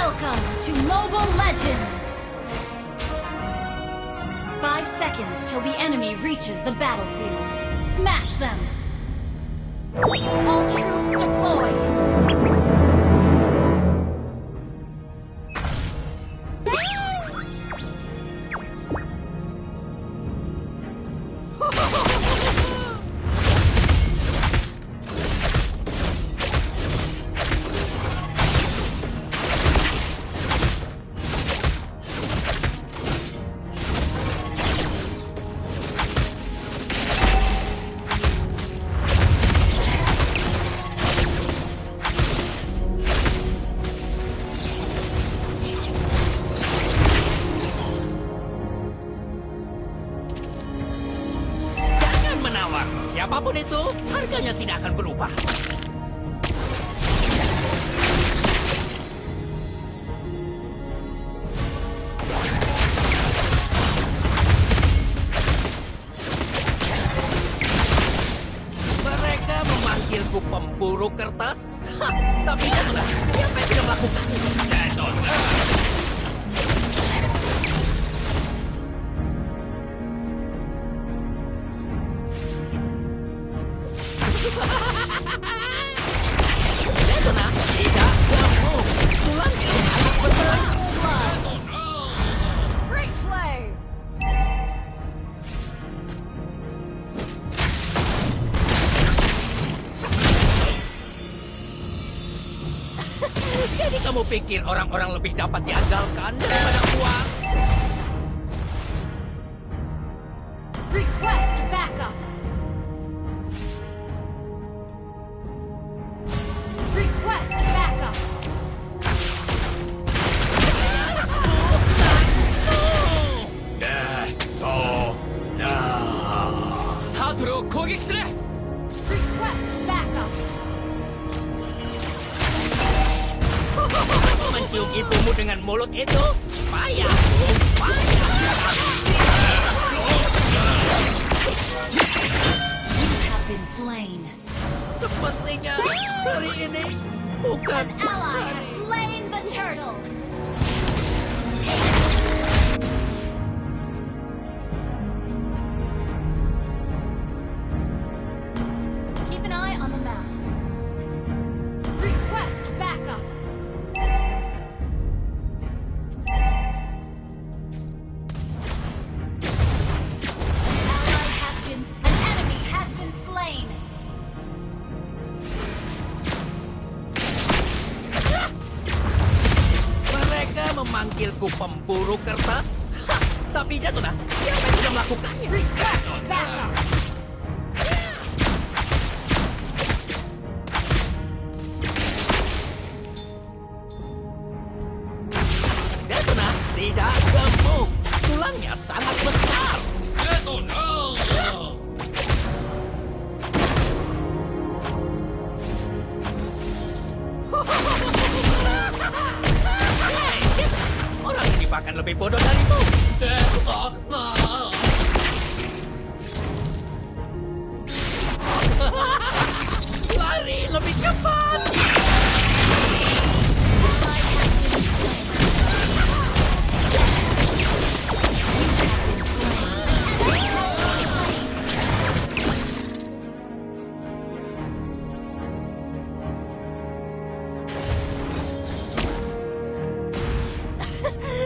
Welcome to Mobile Legends! 5 seconds till the enemy reaches the battlefield. Smash them! All troops deployed! Siapapun itu, harganya tidak akan berubah. Mereka memanggilku pemburu kertas. Hah, tapi janganlah, siapa yang tidak melakukannya? Detona, tidak kamu. Tulangnya sangat besar. Great play! Jadi kamu pikir orang-orang lebih dapat diandalkan daripada uang? Request backup! Request backup! タートルを攻撃する。 Request backup! Mencium ibumu dengan mulut itu? Payah, payah. You have been slain. Sepertinya hari ini bukan An ally has slain the turtle! Keep an eye on the map. Request backup! An enemy has been slain! mereka memanggilku pemburu kertas. Hah, tapi Detona, siapa yang sudah melakukannya? Request backup! Detona tidak gemuk. Tulangnya sangat besar. Detona. Hei, orang ini bahkan lebih bodoh darimu. Lari lebih cepat.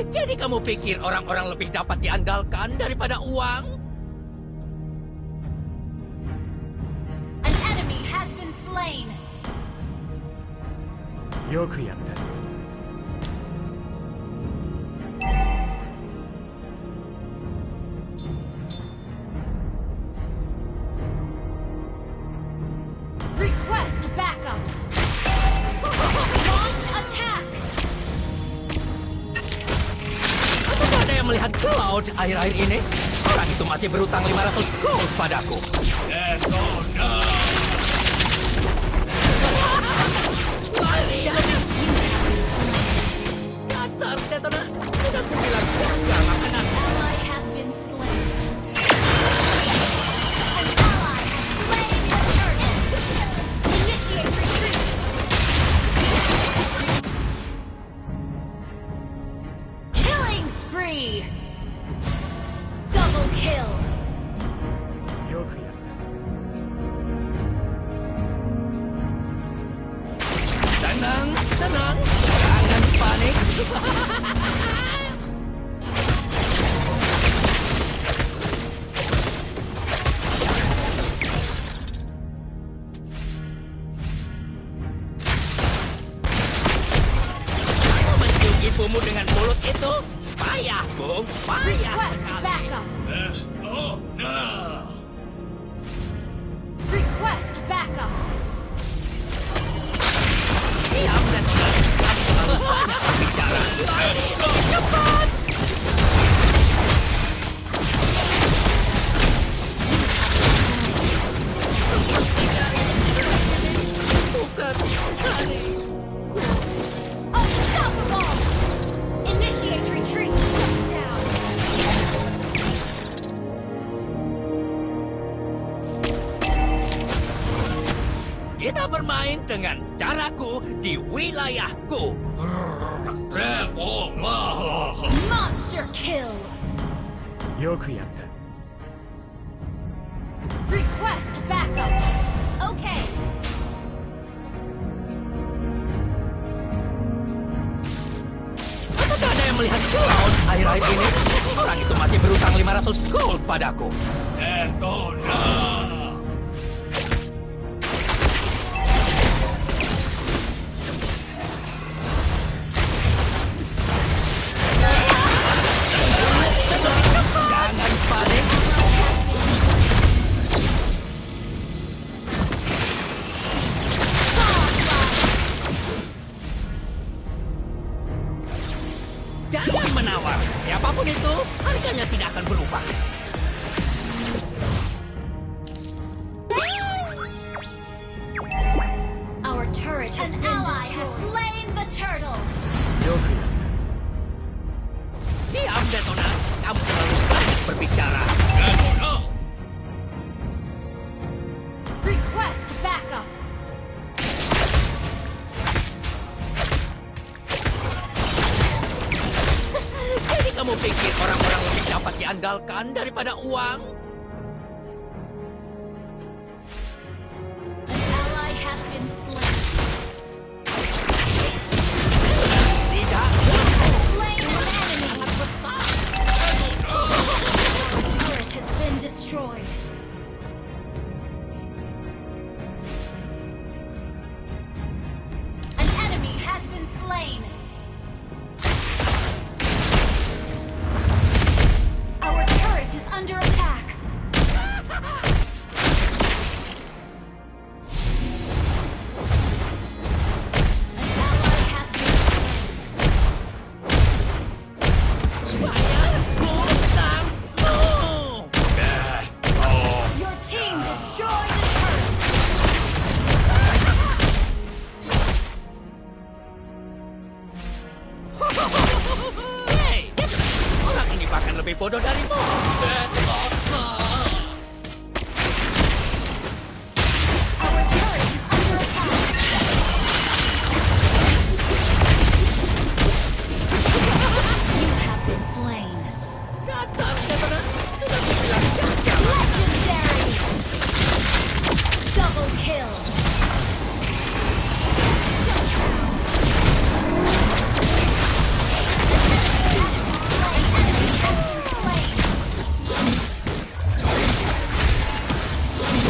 Jadi kamu pikir orang-orang lebih dapat diandalkan daripada uang? An enemy has been slain! よくやった。 Request backup! Launch attack! Apakah ada yang melihat Cloud akhir-akhir ini? Orang itu masih berutang 500 gold padaku. Lari lebih. Dasar Detona. Sudah kubilang jaga makanan. Ally has been slain. An ally has slain the turtle! Initiate retreat! spree! Double kill! よくやった。 Tenang, tenang. Jangan panik. Kamu mencium ibumu dengan mulut itu? Payah, Bung. Payah Request sekali. backup! Oh, no! Request backup! Diam dan tenang. Kamu terlalu banyak berbicara. Lari, lebih cepat. Bukan, lari. Unstoppable! Initiate retreat! Shut down! Kita bermain dengan caraku di wilayahku. Tepunglah! Monster kill! よくやった。 Request backup! Okay! Apakah ada yang melihat Cloud akhir-akhir ini? Orang itu masih berutang 500 gold padaku. Detona! Jangan panik. Jangan menawar. Siapapun itu, harganya tidak akan berubah. Our turret has been ally has slain the turtle! よくやった。 Diam, Detona. Kamu terlalu banyak berbicara. Detona! Request backup! Jadi kamu pikir orang-orang lebih dapat diandalkan daripada uang? An ally has been slain. Tidak. Slain an enemy! Our turret has been destroyed. An enemy has been slain. Our turret is under attack. An ally has been slain. Bayar hutang. Your team destroyed a turret. Hei, orang ini bahkan lebih bodoh darimu. Our turret is under attack. You have been slain. Dasar, Detona. Sudah kubilang gagal. Legendary! Double kill!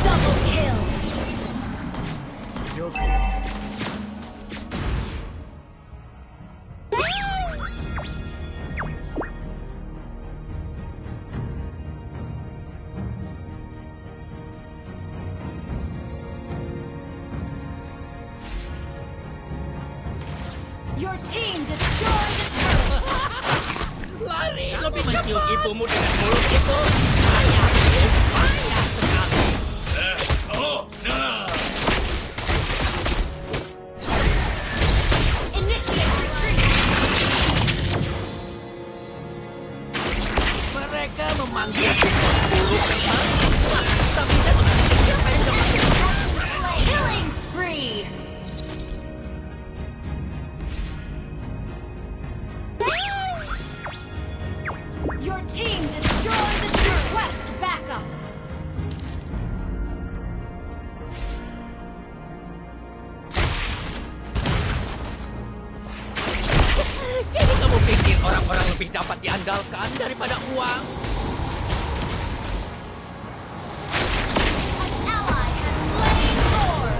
Double kill! よくやった。 Your team destroyed a turret! Lari, lebih mencium ibumu dengan mulut itu. Payah, payah sekali. Detona! Initiate retreat! Mereka memanggil buruk teman. Tapi Detona, siapa yang coba? Killing spree! team destroyed the request backup. Jadi kamu pikir orang-orang lebih dapat diandalkan daripada uang? An ally has slain Thor.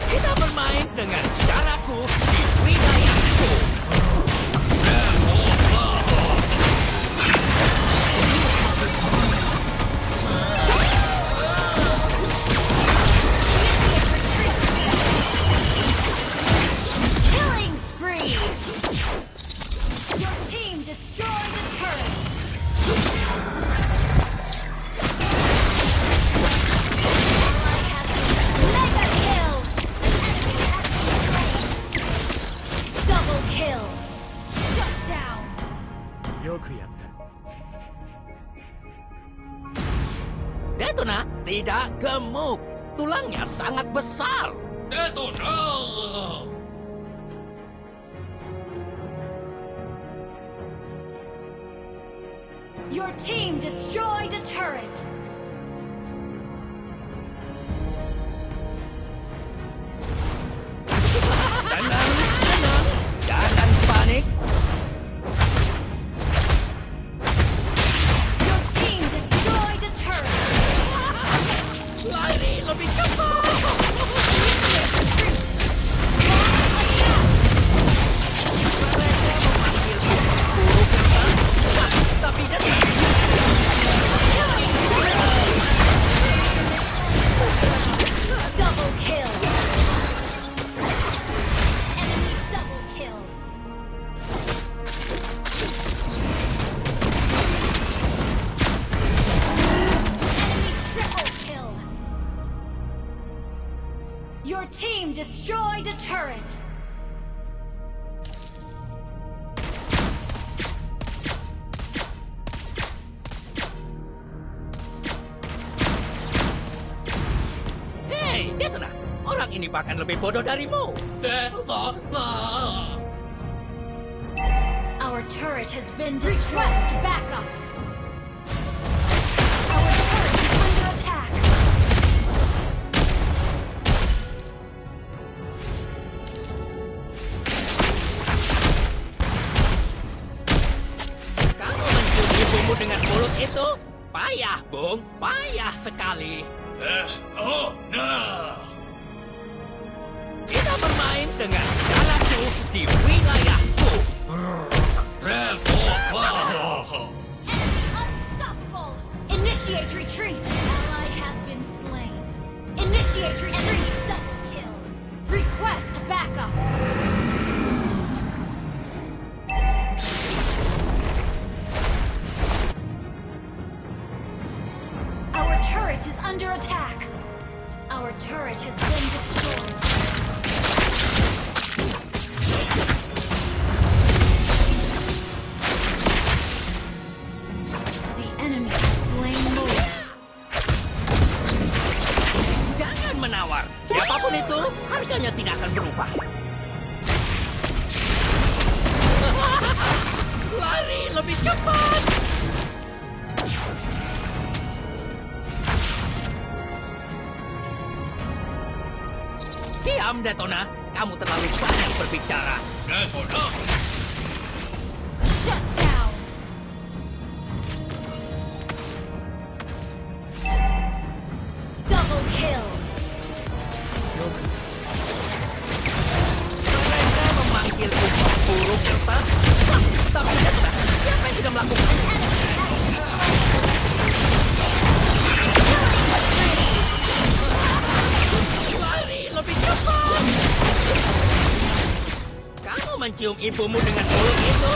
Kita bermain dengan caraku di wilayahku. Killing spree. Your team destroyed the turret. Ally has been mega kill. An enemy has been slain. Double kill. Shut down. よくやった Detona tidak gemuk. Tulangnya sangat besar. Detona! Your team destroyed a turret. Tenang, tenang. Jangan panik. Your team destroyed a turret. Lari lebih cepat. Initiate retreat. Launch attack. Mereka memanggil buruk terbang. Tapi datang. Killing spree. Double kill. Enemy double kill. Enemy triple kill. Your team destroyed a turret. Hei, Detona. Orang ini bahkan lebih bodoh darimu. Detona! Our turret has been distressed. Backup. Our turret is under attack. Kamu mencium ibumu dengan mulut itu? Payah, Bung. Payah sekali. Detona! Kita bermain dengan caraku di wilayahku. Detona! Enemy unstoppable. Initiate retreat. Ally has been slain. Initiate retreat. Double kill. Request backup. Our turret is under attack. Our turret has been destroyed. The enemy has slain more. Jangan menawar. Siapapun itu, harganya tidak akan berubah. Lari lebih cepat. Diam, Detona. Kamu terlalu banyak berbicara. Detona! Shut down. Double kill. よく Mereka memanggilku buruk serta. Tapi Detona, siapa yang sudah melakukan? Lari lebih cepat. Kamu mencium ibumu dengan mulut itu?